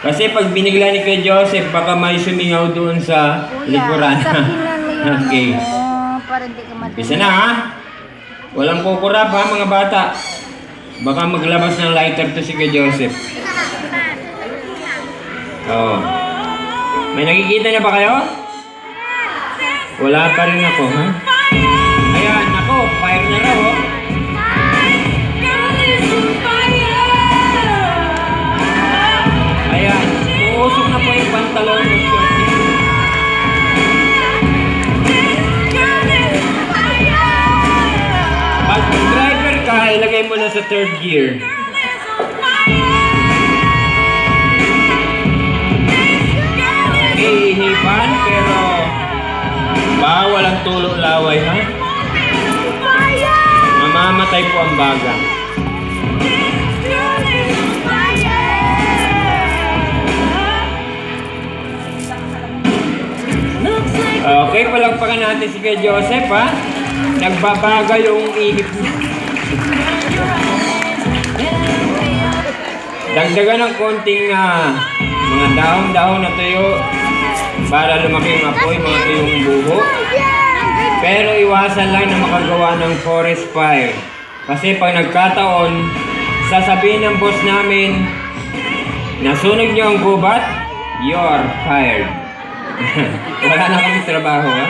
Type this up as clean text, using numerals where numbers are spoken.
Kasi pag binigla ni kay Joseph, baka may sumingaw doon sa likuran. Sakinan mo yung Okay. para hindi ka madumi. Isa na ha. Walang kukurap ha mga bata. Baka maglabas ng lighter to si kay Joseph. Oh. May nakikita na ba kayo? Wala pa rin ako ha. Ayan, ako, fire na raw oh. Ayan, uusok na po yung pantalon ng short niya. Pag driver ka, ilagay mo na sa third gear. Iinipan, pero bawal ang tulo laway ha. Mamamatay po ang baga. Okay, palagpakan natin si kay Joseph ha. Nagbabaga yung ihip niya. Dagdagan ng konting mga dahon-dahon na tuyo para lumaki yung apoy, mga tuyong buho. Pero iwasan lang na makagawa ng forest fire. Kasi pag nagkataon, sasabihin ng boss namin, nasunog niyo ang gubat, you're fired. Wala na kami trabaho ha.